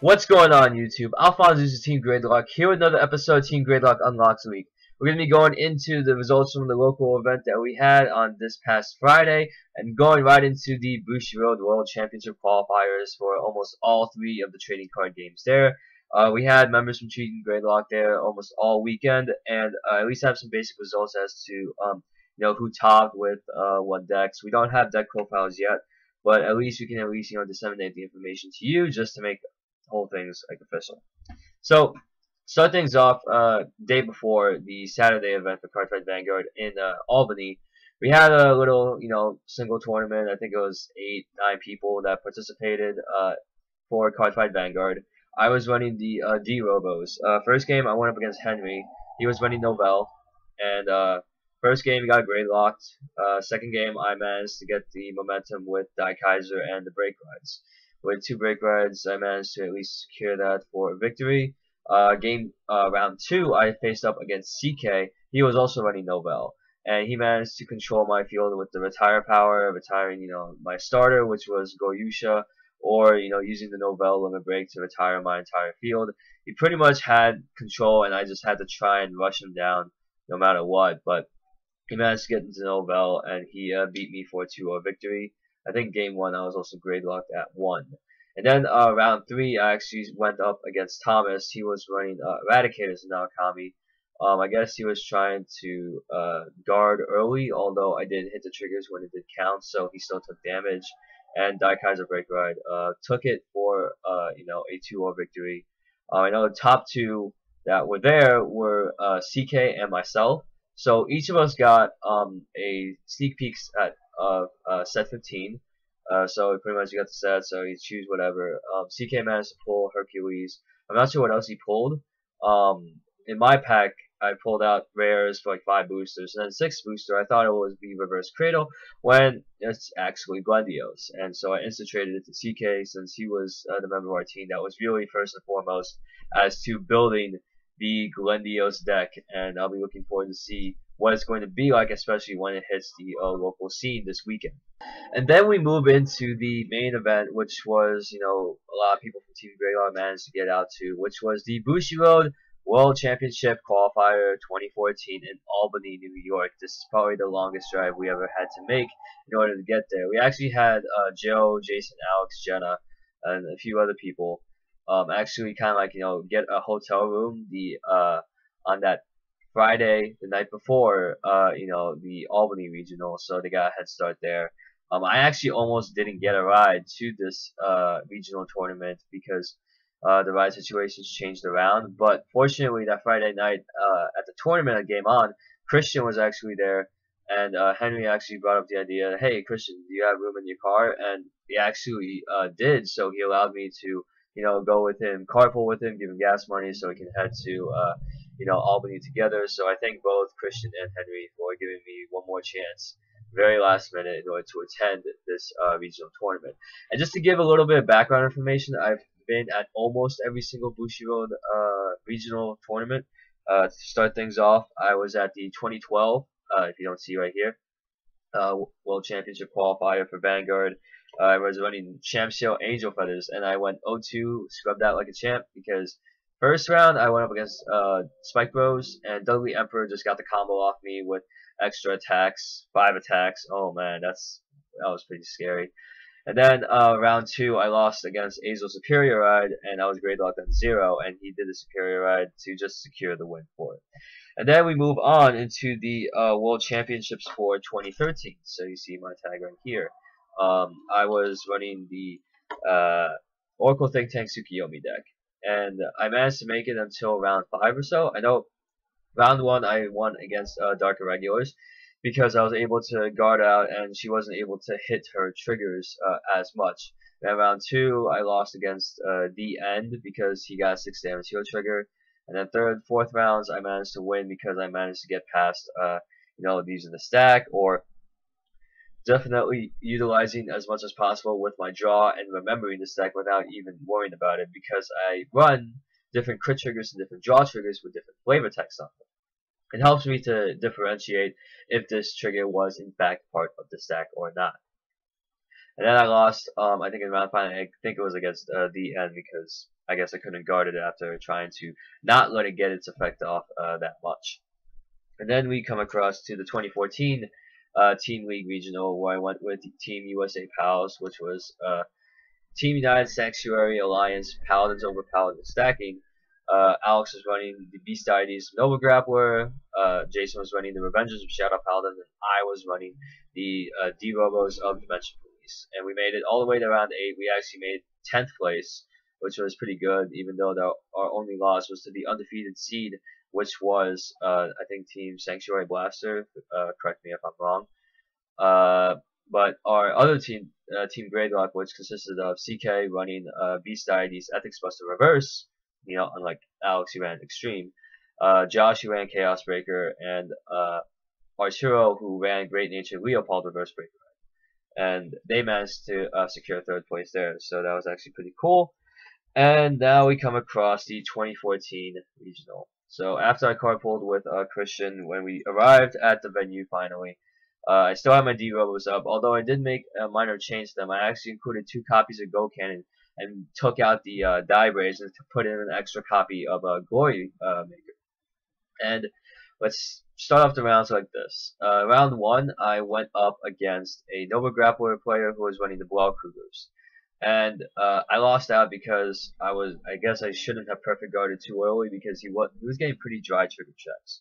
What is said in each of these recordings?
What's going on, YouTube? AlphonZeus Team Gradelock here with another episode of Team Gradelock Unlocks Week. We're going to be going into the results from the local event that we had on this past Friday and going right into the Bushiroad World Championship Qualifiers for almost all three of the trading card games there. We had members from Team Gradelock there almost all weekend, and at least have some basic results as to who topped with what decks. We don't have deck profiles yet, but at least we can disseminate the information to you just to make whole thing's like official. So start things off day before the Saturday event for Cardfight Vanguard in Albany. We had a little single tournament. I think it was 8-9 people that participated for Cardfight Vanguard. I was running the D Robos. First game I went up against Henry. He was running Novell, and first game he got Gradelocked. Second game I managed to get the momentum with Die Kaiser and the brake rides. With 2 brake rides, I managed to at least secure that for a victory. Round 2, I faced up against CK. He was also running Novell, and he managed to control my field with the retire power, retiring my starter, which was Goryusha, or using the Novell limit break to retire my entire field. He pretty much had control, and I just had to try and rush him down no matter what. But he managed to get into Novell, and he beat me for a 2-0 victory. I think game 1 I was also Gradelocked at 1. And then round 3 I actually went up against Thomas. He was running Eradicators in Naokami. I guess he was trying to guard early, although I did hit the triggers when it did count, so he still took damage. And Die Kaiser Break Ride took it for a 2-0 victory. I know the top 2 that were there were CK and myself. So each of us got a sneak peek at set 15. So pretty much you got the set, so you choose whatever. CK managed to pull Hercules. I'm not sure what else he pulled. In my pack, I pulled out rares for like 5 boosters, and then 6th booster, I thought it would be Reverse Cradle, when it's actually Glendios. And so I instant-traded it to CK, since he was the member of our team that was really first and foremost as to building the Glendios deck, and I'll be looking forward to see what it's going to be like, especially when it hits the local scene this weekend. And then we move into the main event, which was, a lot of people from Team Gradelock managed to get out to, which was the Bushiroad World Championship Qualifier 2014 in Albany, New York. This is probably the longest drive we ever had to make in order to get there. We actually had Joe, Jason, Alex, Jenna, and a few other people actually kind of like get a hotel room on that Friday, the night before the Albany regional, so they got a head start there. I actually almost didn't get a ride to this regional tournament because the ride situations changed around, but fortunately that Friday night at the tournament game on, Christian was actually there, and Henry actually brought up the idea, hey Christian, do you have room in your car? And he actually did, so he allowed me to go with him, carpool with him, give him gas money so we can head to Albany together. So I thank both Christian and Henry for giving me one more chance very last minute in order to attend this regional tournament. And just to give a little bit of background information, I've been at almost every single Bushiroad regional tournament. To start things off, I was at the 2012, if you don't see right here, World Championship Qualifier for Vanguard. I was running Champ Seal Angel Feathers, and I went 0-2, scrubbed out like a champ, because first round I went up against Spike Bros, and Dudley Emperor just got the combo off me with extra attacks, 5 attacks. Oh man, that was pretty scary. And then round 2 I lost against Azel Superior Ride, and I was Gradelocked on 0, and he did the Superior Ride to just secure the win for it. And then we move on into the World Championships for 2013. So you see my tag right here. I was running the Oracle Think Tank Tsukiyomi deck, and I managed to make it until round 5 or so. I know round 1 I won against Dark Irregulars because I was able to guard out, and she wasn't able to hit her triggers as much. Then round 2 I lost against the End because he got a 6 damage heal trigger. And then 3rd, 4th rounds I managed to win because I managed to get past using the stack, or definitely utilizing as much as possible with my draw and remembering this deck without even worrying about it, because I run different crit triggers and different draw triggers with different flavor text on them. It helps me to differentiate if this trigger was in fact part of the stack or not. And then I lost, I think in round 5, I think it was against the End, because I guess I couldn't guard it after trying to not let it get its effect off that much. And then we come across to the 2014 Team League Regional, where I went with Team USA Pals, which was Team United Sanctuary Alliance Paladins over Paladins stacking. Alex was running the Beast Deities Nova Grappler, Jason was running the Revengers of Shadow Paladin, and I was running the D-Robos of Dimension Police. And we made it all the way to round 8. We actually made 10th place, which was pretty good, even though our only loss was to the undefeated seed, which was, I think, Team Sanctuary Blaster. Correct me if I'm wrong. But our other team, Team Gradelock, which consisted of CK running Beast Deities Ethics Buster Reverse, unlike Alex, who ran Extreme, Josh, who ran Chaos Breaker, and Arturo, who ran Great Nature Leopold Reverse Breaker. And they managed to secure 3rd place there, so that was actually pretty cool. And now we come across the 2014 Regional. So after I carpooled with Christian, when we arrived at the venue finally, I still have my D-Robos up, although I did make a minor change to them. I actually included 2 copies of Go Cannon and took out the Die Braids and to put in an extra copy of Glory Maker. And let's start off the rounds like this. Round 1, I went up against a Nova Grappler player who was running the Blowout Cougars. And I lost out because I guess I shouldn't have perfect guarded too early because he was getting pretty dry trigger checks.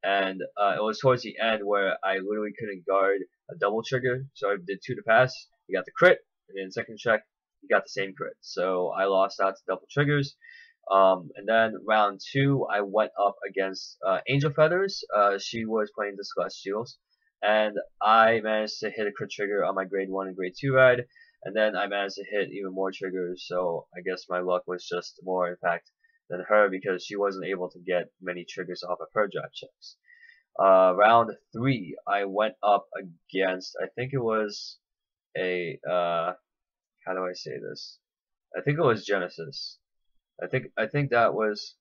And it was towards the end where I literally couldn't guard a double trigger, so I did 2 to pass. He got the crit, and then second check, he got the same crit. So I lost out to double triggers. And then round 2, I went up against Angel Feathers. She was playing the Celestials, and I managed to hit a crit trigger on my grade 1 and grade 2 ride. And then I managed to hit even more triggers, so I guess my luck was just more impact than her because she wasn't able to get many triggers off of her drive checks. Round 3, I went up against, I think it was a, how do I say this? I think it was Genesis. I think that was,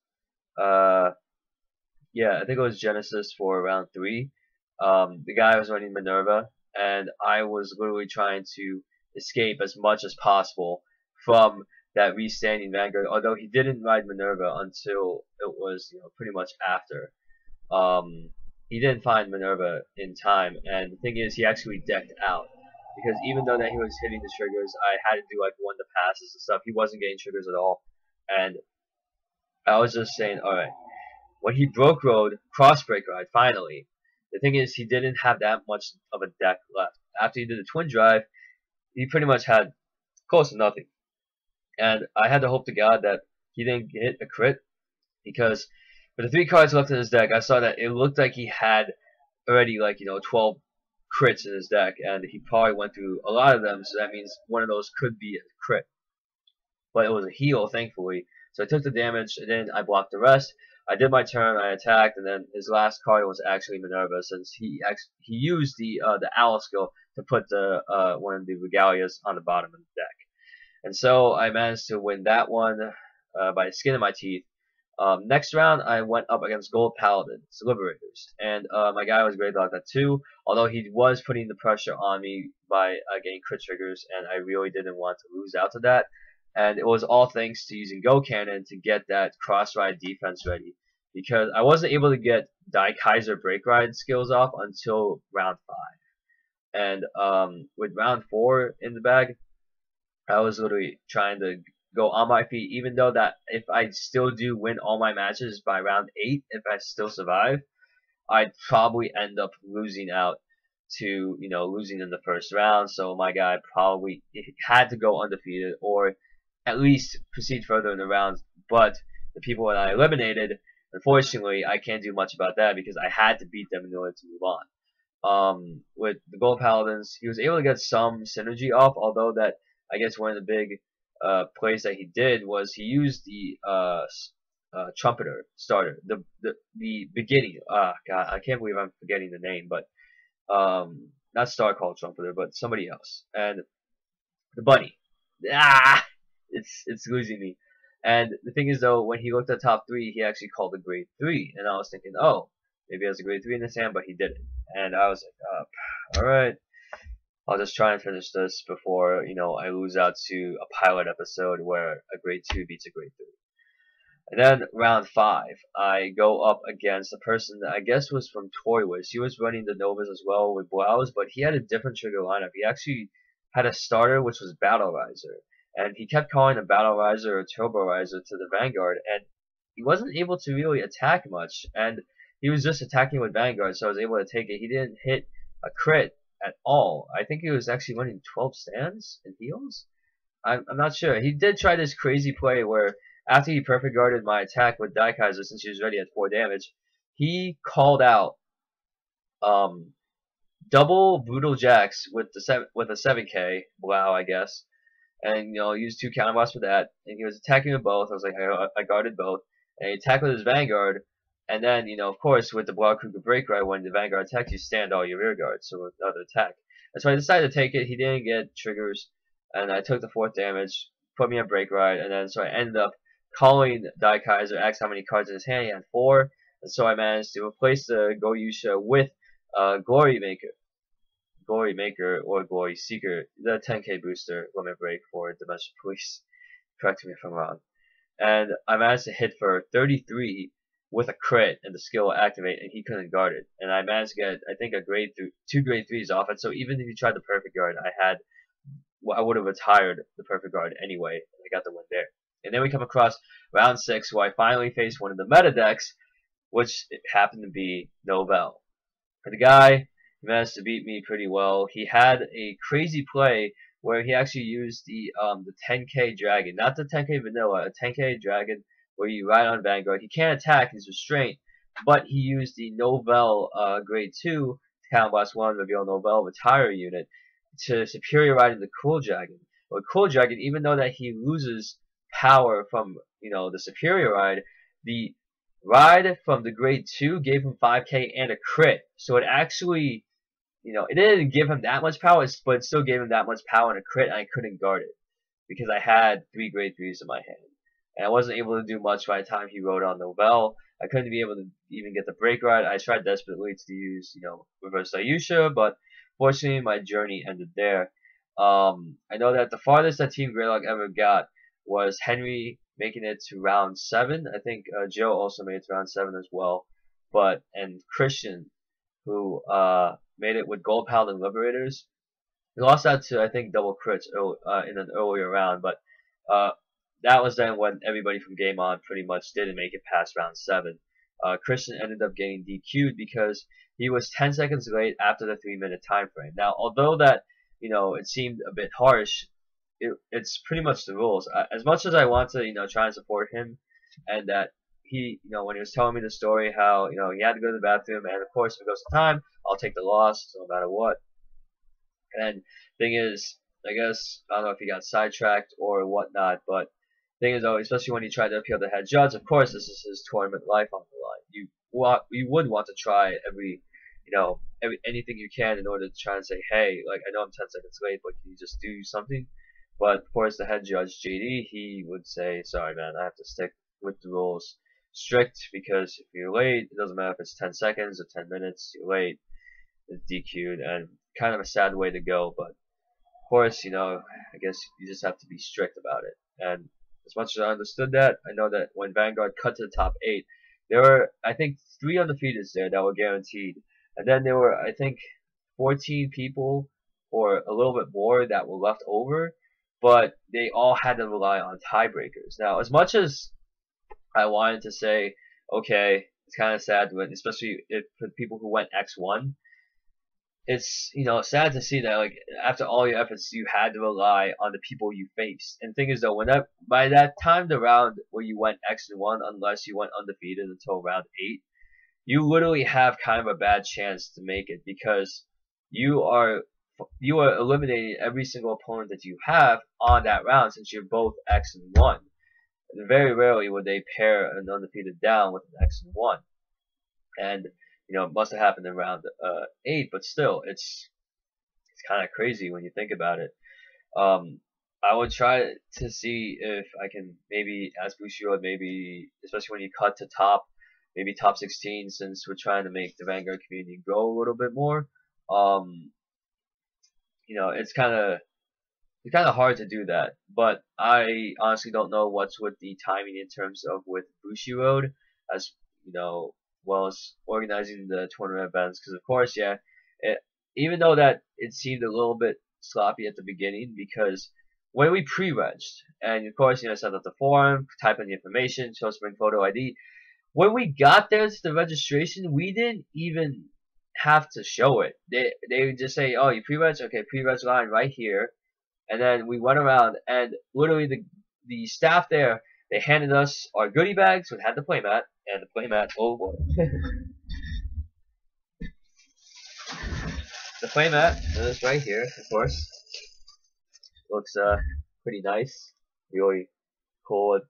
yeah, I think it was Genesis for round 3. The guy was running Minerva, and I was literally trying to escape as much as possible from that restanding Vanguard, although he didn't ride Minerva until it was pretty much after. He didn't find Minerva in time, and the thing is, he actually decked out because even though that he was hitting the triggers, I had to do like 1 to passes and stuff. He wasn't getting triggers at all, and I was just saying, all right. When he broke road Crossbreak ride finally, the thing is, he didn't have that much of a deck left. After he did the twin drive, he pretty much had close to nothing. And I had to hope to God that he didn't hit a crit, because with the 3 cards left in his deck, I saw that it looked like he had already 12 crits in his deck, and he probably went through a lot of them, so that means one of those could be a crit. But it was a heal, thankfully, so I took the damage, and then I blocked the rest. I did my turn, I attacked, and then his last card was actually Minerva, since he used the Owl skill to put the one of the Regalias on the bottom of the deck. And so I managed to win that one by the skin of my teeth. Next round, I went up against Gold Paladins, Liberators, and my guy was Gradelock at 2, although he was putting the pressure on me by getting crit triggers, and I really didn't want to lose out to that. And it was all thanks to using Go Cannon to get that cross ride defense ready, because I wasn't able to get Die Kaiser break ride skills off until round 5. And with round 4 in the bag, I was literally trying to go on my feet, even though that if I still do win all my matches by round 8, if I still survive, I'd probably end up losing out to, losing in the first round. So my guy probably had to go undefeated or at least proceed further in the rounds. But the people that I eliminated, unfortunately, I can't do much about that because I had to beat them in order to move on. With the Gold Paladins, he was able to get some synergy off, although that I guess one of the big plays that he did was he used the Trumpeter starter, the beginning. God, I can't believe I'm forgetting the name, but not Star Call Trumpeter, but somebody else, and the Bunny. It's losing me. And the thing is, though, when he looked at top 3, he actually called a grade 3, and I was thinking, oh, maybe he has a grade 3 in his hand, but he didn't. And I was like, all right. I'll just try and finish this before, I lose out to a pilot episode where a grade 2 beats a grade 3. And then round 5, I go up against a person that I guess was from Weiss. He was running the Novas as well with Blouse, but he had a different trigger lineup. He actually had a starter which was Battle Riser, and he kept calling a Battle Riser or Turbo Riser to the Vanguard, and he wasn't able to really attack much, and he was just attacking with Vanguard, so I was able to take it. He didn't hit a crit at all. I think he was actually running 12 stands and heals. I'm not sure. He did try this crazy play where after he perfect guarded my attack with Daikaiser since he was ready at 4 damage, he called out double Brutal Jacks with a 7k, wow, I guess, and used 2 counter blasts for that, and he was attacking with both. I was like, I guarded both, and he attacked with his Vanguard, and then of course with the Blood Kruger Break Right, when the Vanguard attacks, you stand all your rear guards, so another attack. And so I decided to take it. He didn't get triggers, and I took the 4th damage, put me on Break Right, and then so I ended up calling Daikaiser, asked how many cards in his hand. He had 4, and so I managed to replace the Goyusha with Glory Maker or Glory Seeker, the 10k booster limit break for Dimension Police. Correct me if I'm wrong. And I managed to hit for 33 with a crit, and the skill will activate, and he couldn't guard it. And I managed to get, I think, two grade 3s off it. So even if he tried the perfect guard, I would have retired the perfect guard anyway, and I got the win there. And then we come across round 6, where I finally faced one of the meta decks, which happened to be Novell. And the guy managed to beat me pretty well. He had a crazy play where he actually used the 10k dragon, not the 10k vanilla, a 10k dragon where you ride on Vanguard. He can't attack, he's restrained, but he used the Novell grade 2 Count Blast 1 reveal Novell retire unit to superior ride the Cool Dragon. With Cool Dragon, even though that he loses power from the superior ride, the ride from the grade 2 gave him 5k and a crit, so it actually it didn't give him that much power, but it still gave him that much power and a crit, and I couldn't guard it because I had 3 grade 3s in my hand, and I wasn't able to do much by the time he rode on Novell. I couldn't be able to even get the break ride. I tried desperately to use reverse Ayusha, but fortunately my journey ended there. I know that the farthest that Team Gradelock ever got was Henry making it to round 7. I think Joe also made it to round 7 as well. And Christian, who made it with Gold Paladin Liberators, he lost out to, I think, double crits in an earlier round. But that was then when everybody from Game On pretty much didn't make it past round 7. Christian ended up getting DQ'd because he was 10 seconds late after the 3-minute time frame. Now, although that it seemed a bit harsh, it's pretty much the rules. As much as I want to try and support him, and that he when he was telling me the story how he had to go to the bathroom, and of course if it goes to time, I'll take the loss no matter what. And thing is, I guess I don't know if he got sidetracked or whatnot, but thing is though, especially when he tried to appeal to head judge, of course this is his tournament life on the line. You would want to try anything you can in order to try and say, hey, like, I know I'm 10 seconds late, but can you just do something? But of course the head judge, JD, he would say, sorry man, I have to stick with the rules strict, because if you're late, it doesn't matter if it's 10 seconds or 10 minutes, you're late, it's DQ'd, and kind of a sad way to go. But of course, I guess you just have to be strict about it. And as much as I understood that, I know that when Vanguard cut to the top 8, there were, I think, 3 undefeateds there that were guaranteed. And then there were, I think, 14 people or a little bit more that were left over, but they all had to rely on tiebreakers. Now, as much as I wanted to say, okay, it's kind of sad, especially for people who went X1, it's sad to see that, like, after all your efforts, you had to rely on the people you faced. And the thing is though, by that time the round where you went X1, unless you went undefeated until round 8, you literally have kind of a bad chance to make it, because you are eliminating every single opponent that you have on that round, since you're both X and 1. And very rarely would they pair an undefeated down with an X and 1. And it must have happened in round 8, but still, it's kind of crazy when you think about it. I would try to see if I can maybe ask Bushiroad, maybe especially when you cut to maybe top 16, since we're trying to make the Vanguard community grow a little bit more. it's kind of hard to do that. But I honestly don't know what's with the timing in terms of with Bushiroad, as well as organizing the tournament events. Because of course, yeah, even though that it seemed a little bit sloppy at the beginning, because when we pre-regged, and of course, set up the forum, type in the information, show bring photo ID. When we got there to the registration, we didn't even have to show it. They would just say, oh, you pre-reg? Okay, pre-reg line right here. And then we went around, and literally the staff there, they handed us our goodie bags, which had the playmat, and the playmat, oh boy. The playmat is right here, of course. Looks pretty nice. Really cool with,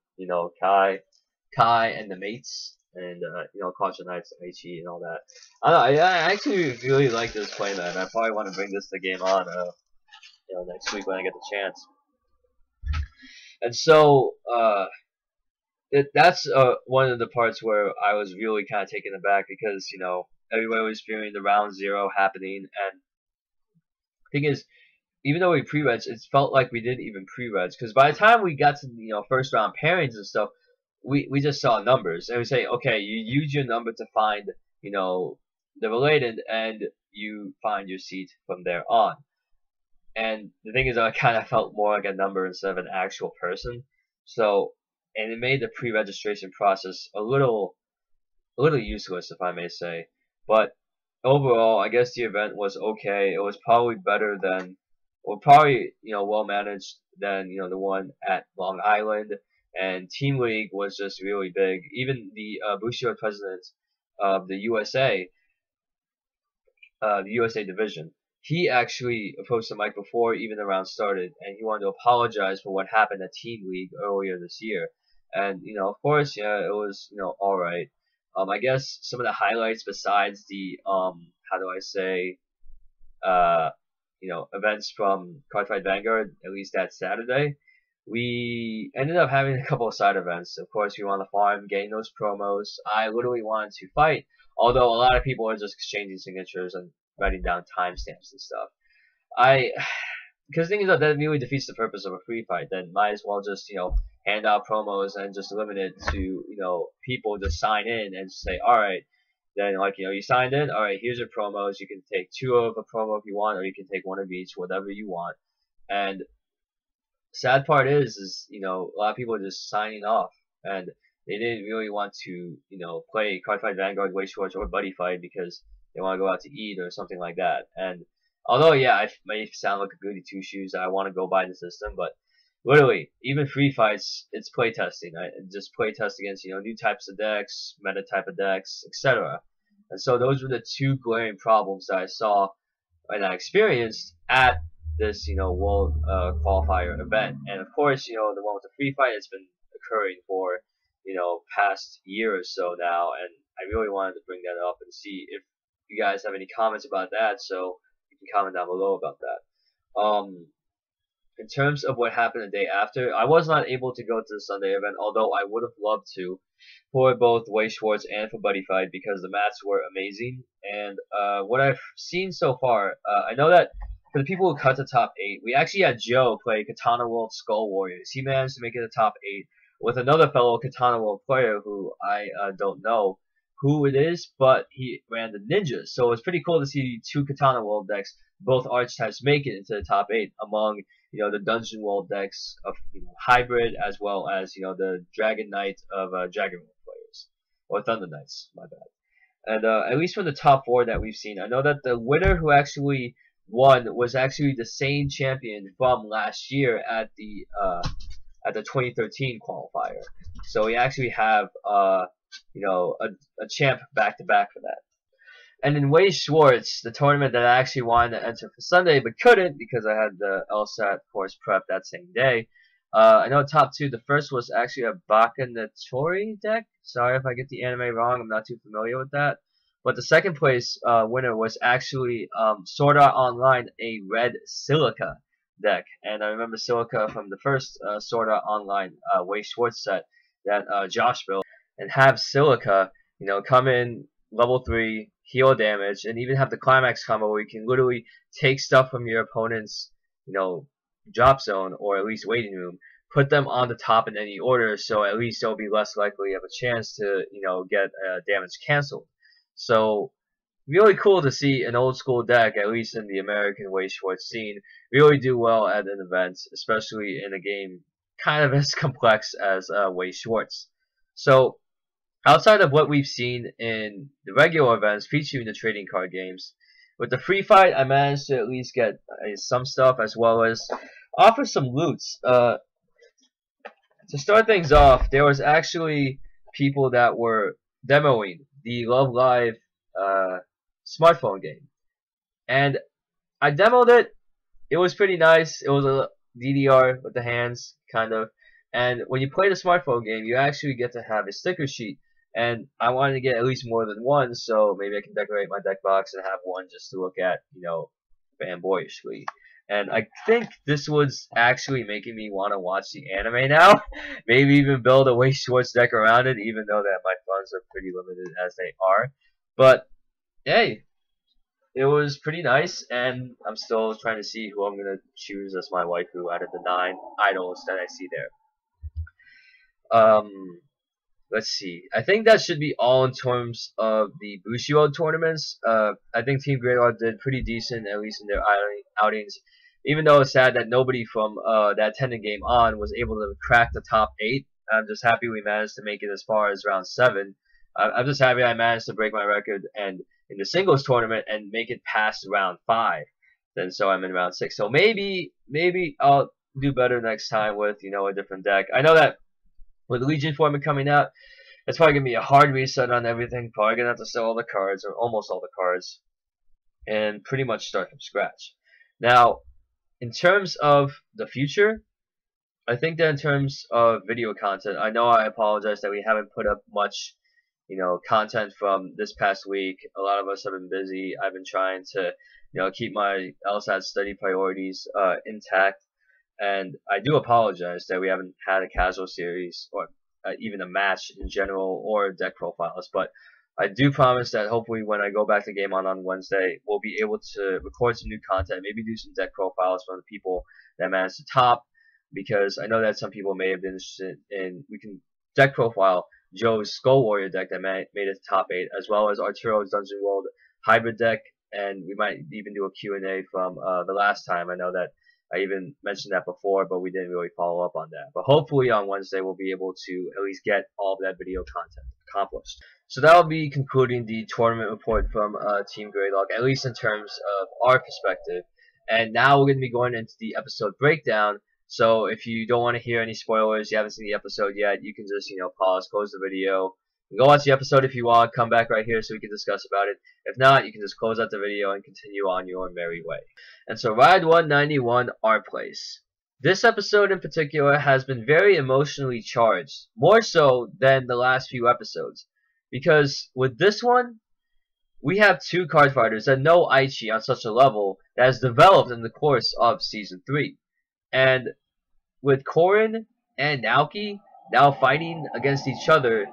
Kai and the mates, and Caution Knights, Aichi, and all that. I don't know, I actually really like this playmat. I probably want to bring this to game on next week when I get the chance. And so that's one of the parts where I was really kind of taken aback, because everybody was fearing the round 0 happening, and the thing is, even though we pre-reg, it felt like we didn't even pre-reg, because by the time we got to first round pairings and stuff, we just saw numbers, and we say, okay, you use your number to find the related, and you find your seat from there on. And the thing is, I kind of felt more like a number instead of an actual person. So, and it made the pre-registration process a little useless, if I may say. But overall, I guess the event was okay. It was probably better than, or probably well managed than the one at Long Island. And Team League was just really big. Even the Bushiroad president of the USA division, he actually approached the mic before even the round started, and he wanted to apologize for what happened at Team League earlier this year. And of course, yeah, it was all right. I guess some of the highlights besides the how do I say events from Cardfight Vanguard, at least that Saturday, we ended up having a couple of side events. Of course, we were on the farm getting those promos. I literally wanted to fight, although a lot of people are just exchanging signatures and writing down timestamps and stuff. Because the thing is that really defeats the purpose of a free fight. Then might as well just hand out promos and just limit it to people just sign in and say, all right, then you signed in, all right, here's your promos. You can take 2 of a promo if you want, or you can take 1 of each, whatever you want. And sad part is a lot of people are just signing off, and they didn't really want to play Cardfight Vanguard, Weiss, Schwarz, or Buddyfight because they want to go out to eat or something like that. And although, yeah, I may sound like a goody two shoes, I want to go buy the system, but literally, even free fights, it's playtesting. Right? Just playtest against new types of decks, meta type of decks, etc. And so those were the 2 glaring problems that I saw and I experienced at this world qualifier event. And of course, the one with the free fight has been occurring for past year or so now, and I really wanted to bring that up and see if you guys have any comments about that, so you can comment down below about that. In terms of what happened the day after, I was not able to go to the Sunday event, although I would have loved to, for both Weiss, Schwarz, and for Buddyfight, because the mats were amazing. And what I've seen so far, I know that for the people who cut the top 8, we actually had Joe play Katana World Skull Warriors. He managed to make it the top 8 with another fellow Katana World player who I don't know who it is, but he ran the ninjas. So it's pretty cool to see 2 Katana World decks, both archetypes, make it into the top 8 among the Dungeon World decks of Hybrid, as well as the Dragon Knight of Dragon World players, or Thunder Knights, my bad. And at least for the top 4 that we've seen, I know that the winner who actually won was actually the same champion from last year at the 2013 qualifier. So we actually have a champ back to back for that. And in Weiss Schwarz, the tournament that I actually wanted to enter for Sunday but couldn't because I had the LSAT course prep that same day. I know top 2. The first was actually a Bakanatori deck. Sorry if I get the anime wrong. I'm not too familiar with that. But the second place winner was actually Sword Art Online, a red Silica deck. And I remember Silica from the first Sword Art Online Weiss Schwarz set that Josh built. And have Silica, come in level 3, heal damage, and even have the climax combo where you can literally take stuff from your opponent's, drop zone or at least waiting room, put them on the top in any order, so at least they'll be less likely of a chance to, get damage canceled. So really cool to see an old school deck, at least in the American Weiss Schwarz scene, really do well at an event, especially in a game kind of as complex as Weiss Schwarz. So outside of what we've seen in the regular events featuring the trading card games, with the free fight, I managed to at least get some stuff as well as offer some loots. To start things off, there was actually people that were demoing the Love Live smartphone game, and I demoed it. It was pretty nice. It was a DDR with the hands, kind of, and when you play the smartphone game, you actually get to have a sticker sheet, and I wanted to get at least more than one, so maybe I can decorate my deck box and have one just to look at, fanboyishly. And I think this was actually making me want to watch the anime now. Maybe even build a Weiss Schwarz deck around it, even though that my funds are pretty limited as they are. But hey, it was pretty nice, and I'm still trying to see who I'm gonna choose as my waifu out of the 9 idols that I see there. Let's see. I think that should be all in terms of the Bushiroad tournaments. I think Team Gradelock did pretty decent, at least in their outings. Even though it's sad that nobody from that 10 game on was able to crack the top 8. I'm just happy we managed to make it as far as round 7. I'm just happy I managed to break my record and in the singles tournament and make it past round 5. Then so I'm in round 6. So maybe I'll do better next time with a different deck. I know that with Legion format coming out, it's probably gonna be a hard reset on everything. Probably gonna have to sell all the cards or almost all the cards, and pretty much start from scratch. Now, in terms of the future, I think that in terms of video content, I know I apologize that we haven't put up much, content from this past week. A lot of us have been busy. I've been trying to, keep my LSAT study priorities intact, and I do apologize that we haven't had a casual series or even a match in general or deck profiles. But I do promise that hopefully when I go back to Game On Wednesday, we'll be able to record some new content, maybe do some deck profiles from the people that managed to top, because I know that some people may have been interested in, we can deck profile Joe's Skull Warrior deck that made it top 8, as well as Arturo's Dungeon World hybrid deck, and we might even do a Q&A from the last time. I know that I even mentioned that before, but we didn't really follow up on that. But hopefully on Wednesday we'll be able to at least get all of that video content accomplished. So that will be concluding the tournament report from Team Gradelock, at least in terms of our perspective. And now we're going to be going into the episode breakdown. So if you don't want to hear any spoilers, you haven't seen the episode yet, you can just, pause, close the video, go watch the episode if you want, come back right here so we can discuss about it. If not, you can just close out the video and continue on your merry way. And so Ride 191, Our Place. This episode in particular has been very emotionally charged, more so than the last few episodes. Because with this one, we have 2 card fighters that know Aichi on such a level that has developed in the course of Season 3. And with Korin and Naoki now fighting against each other,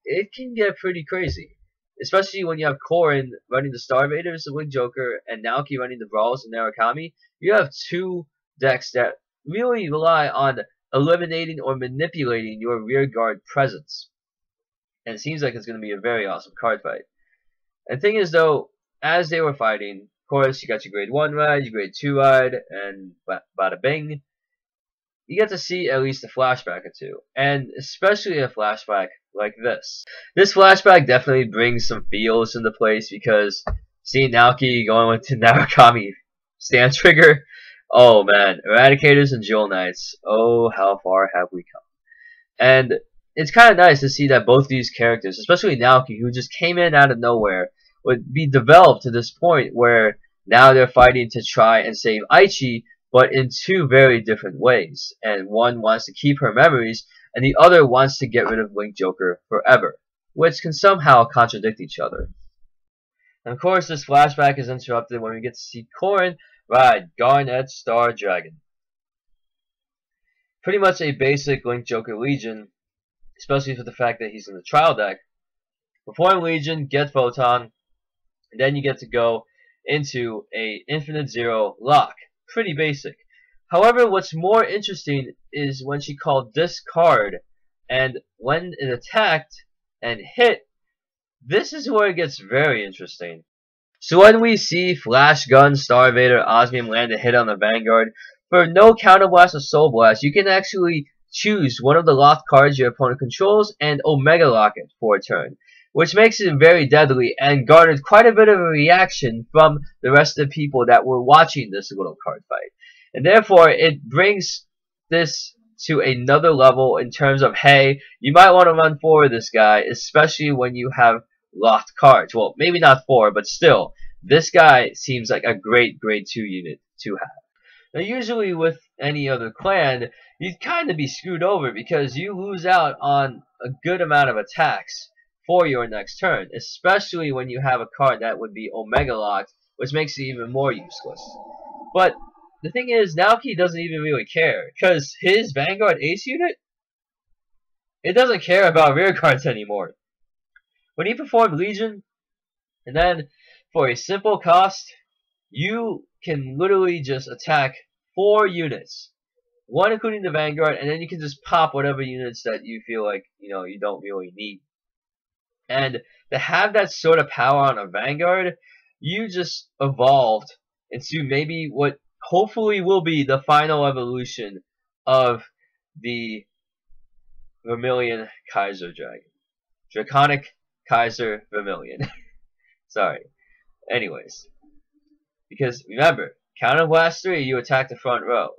it can get pretty crazy. Especially when you have Korin running the Star Invaders, the Wing Joker, and Naoki running the Brawls and Narukami. You have 2 decks that really rely on eliminating or manipulating your rear guard presence. And it seems like it's going to be a very awesome card fight. And the thing is though, as they were fighting, of course, you got your grade 1 ride, your grade 2 ride, and bada bing. You get to see at least a flashback or 2. And especially a flashback like this. This flashback definitely brings some feels into place, because seeing Naoki going with the Narukami stand trigger, oh man, Eradicators and Jewel Knights, oh how far have we come. And it's kind of nice to see that both these characters, especially Naoki, who just came in out of nowhere, would be developed to this point where now they're fighting to try and save Aichi, but in 2 very different ways. And one wants to keep her memories, and the other wants to get rid of Link Joker forever, which can somehow contradict each other. And of course, this flashback is interrupted when we get to see Korin ride Garnet Star Dragon. Pretty much a basic Link Joker Legion, especially for the fact that he's in the trial deck. Perform Legion, get Photon, And then you get to go into a infinite zero lock. Pretty basic. However, what's more interesting is when she called this card, and when it attacked and hit, this is where it gets very interesting. So when we see Flash Gun, Star Vader, Osmium land a hit on the Vanguard, for no Counter Blast or Soul Blast, you can actually choose one of the locked cards your opponent controls and Omega Lock it for a turn, which makes it very deadly and garnered quite a bit of a reaction from the rest of the people that were watching this little card fight. And therefore, it brings this to another level in terms of, hey, you might want to run forward this guy, especially when you have locked cards. Well, maybe not 4, but still, this guy seems like a great grade 2 unit to have. Now, usually with any other clan, you'd kind of be screwed over because you lose out on a good amount of attacks for your next turn, especially when you have a card that would be Omega locked, which makes it even more useless. But the thing is, Naoki doesn't even really care, because his Vanguard Ace unit, it doesn't care about rear cards anymore. When he performed Legion, and then for a simple cost, you can literally just attack 4 units. 1 including the Vanguard, and then you can just pop whatever units that you feel like, you don't really need. And to have that sort of power on a Vanguard, you just evolved into maybe what hopefully will be the final evolution of the Vermilion Kaiser Dragon. Draconic Kaiser Vermilion. Sorry. Anyways. Because remember, Counter Blast 3, you attack the front row.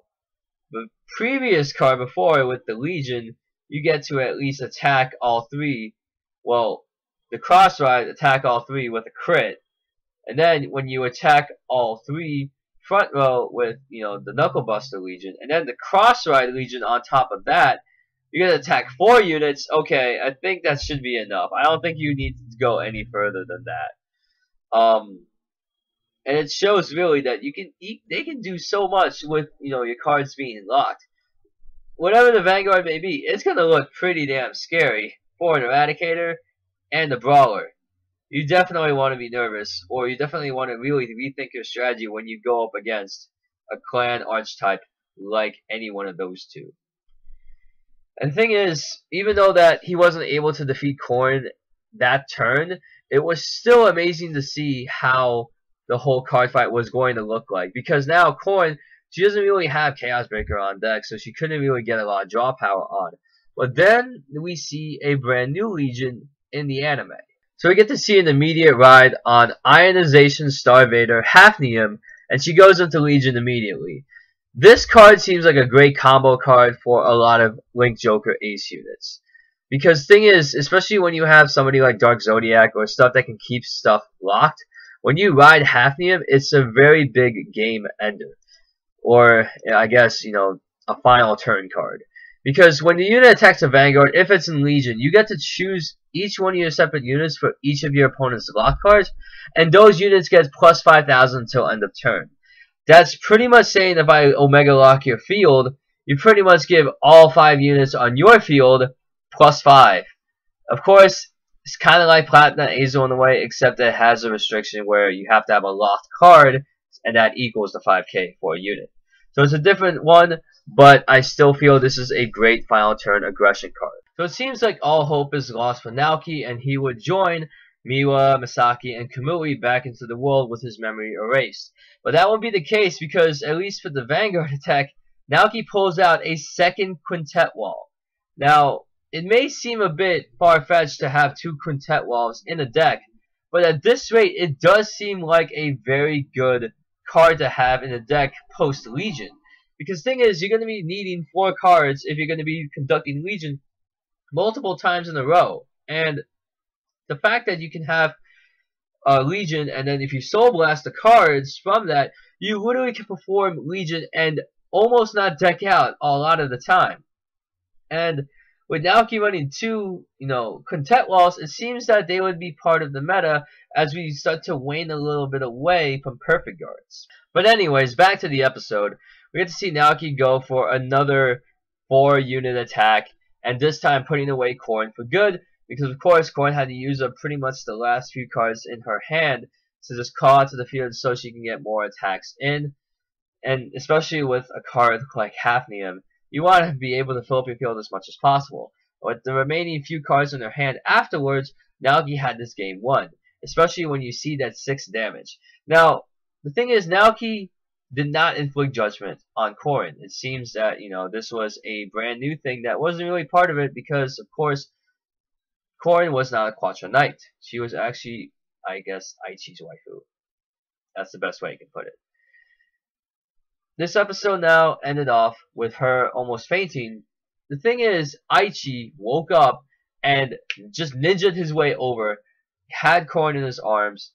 The previous card before with the Legion, you get to at least attack all 3. Well, the Cross Ride attack all 3 with a crit. And then when you attack all 3 front row with, the Knuckle Buster Legion, and then the Cross Ride Legion on top of that, you're going to attack 4 units. Okay, I think that should be enough. I don't think you need to go any further than that. And it shows really that they can do so much with, your cards being locked. Whatever the Vanguard may be, it's going to look pretty damn scary for an Eradicator and a Brawler. You definitely want to be nervous, or you definitely want to really rethink your strategy when you go up against a clan archetype like any one of those two. And the thing is, even though that he wasn't able to defeat Korn that turn, it was still amazing to see how the whole card fight was going to look like. Because now Korn, she doesn't really have Chaos Breaker on deck, so she couldn't really get a lot of draw power on. But then we see a brand new Legion in the anime. So we get to see an immediate ride on Ionization Star Vader Hafnium, and she goes into Legion immediately. This card seems like a great combo card for a lot of Link Joker Ace units. Because thing is, especially when you have somebody like Dark Zodiac or stuff that can keep stuff locked, when you ride Hafnium, it's a very big game ender. Or, I guess, a final turn card. Because when the unit attacks a Vanguard, if it's in Legion, you get to choose each one of your separate units for each of your opponent's lock cards, and those units get plus 5,000 until end of turn. That's pretty much saying if I Omega Lock your field, you pretty much give all 5 units on your field plus 5. Of course, it's kind of like Platinum Azo in a way, except it has a restriction where you have to have a locked card, and that equals the 5k for a unit. So it's a different one, but I still feel this is a great final turn aggression card. So it seems like all hope is lost for Naoki, and he would join Miwa, Misaki, and Kamui back into the world with his memory erased. But that won't be the case because, at least for the Vanguard attack, Naoki pulls out a second Quintet Wall. Now, it may seem a bit far-fetched to have 2 Quintet Walls in a deck, but at this rate, it does seem like a very good card to have in a deck post-Legion. Because the thing is, you're going to be needing 4 cards if you're going to be conducting Legion multiple times in a row. And the fact that you can have Legion, and then if you Soul Blast the cards from that, you literally can perform Legion and almost not deck out a lot of the time. And with Naoki running 2, Quintet Walls, it seems that they would be part of the meta as we start to wane a little bit away from Perfect Guards. But anyways, back to the episode. We get to see Naoki go for another 4-unit attack, and this time putting away Korn for good, because of course Korn had to use up pretty much the last few cards in her hand to just call out to the field so she can get more attacks in. And especially with a card like Hafnium, you want to be able to fill up your field as much as possible. With the remaining few cards in her hand afterwards, Naoki had this game won, especially when you see that 6 damage. Now, the thing is, Naoki did not inflict judgment on Korin. It seems that, this was a brand new thing that wasn't really part of it because, of course, Korin was not a Quattro Knight. She was actually, I guess, Aichi's waifu. That's the best way you can put it. This episode now ended off with her almost fainting. The thing is, Aichi woke up and just ninja'd his way over, had Korin in his arms,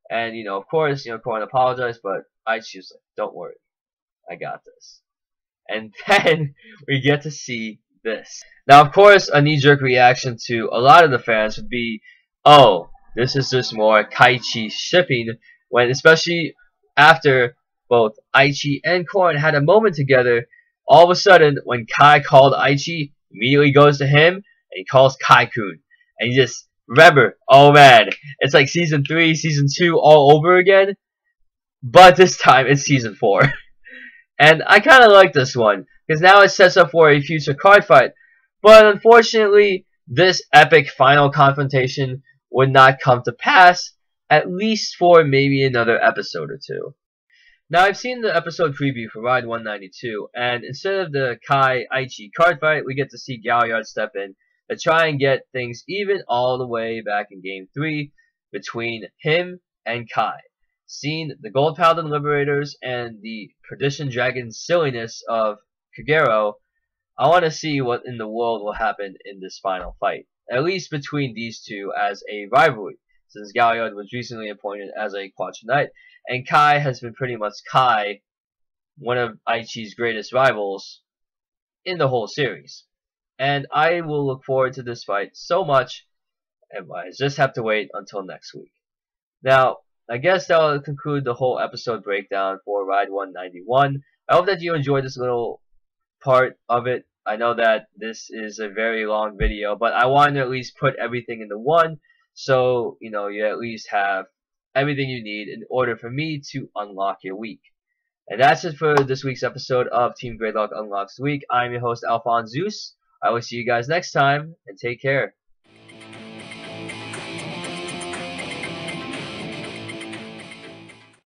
and, of course, Korin apologized, but Aichi was like, don't worry, I got this. And then we get to see this. Now, of course, a knee-jerk reaction to a lot of the fans would be, oh, this is just more Kaichi shipping, when especially after both Aichi and Korin had a moment together, all of a sudden, when Kai called Aichi, immediately goes to him, and he calls Kai-kun. And you just remember, oh man, it's like Season 3, Season 2 all over again, but this time it's Season 4. And I kind of like this one, because now it sets up for a future card fight. But unfortunately, this epic final confrontation would not come to pass, at least for maybe another episode or two. Now, I've seen the episode preview for Ride 192, and instead of the Kai-Aichi card fight, we get to see Galliard step in to try and get things even all the way back in Game 3 between him and Kai. Seeing the Gold Paladin Liberators and the Perdition Dragon silliness of Kagero, I want to see what in the world will happen in this final fight, at least between these two as a rivalry, since Galliard was recently appointed as a Quattro Knight, and Kai has been pretty much Kai, one of Aichi's greatest rivals in the whole series. And I will look forward to this fight so much, and I just have to wait until next week. Now, I guess that will conclude the whole episode breakdown for Ride 191. I hope that you enjoyed this little part of it. I know that this is a very long video, but I wanted to at least put everything into one, so you at least have everything you need in order for me to unlock your week. And that's it for this week's episode of Team Gradelock Unlocks the Week. I'm your host, AlphonZeus. I will see you guys next time, and take care.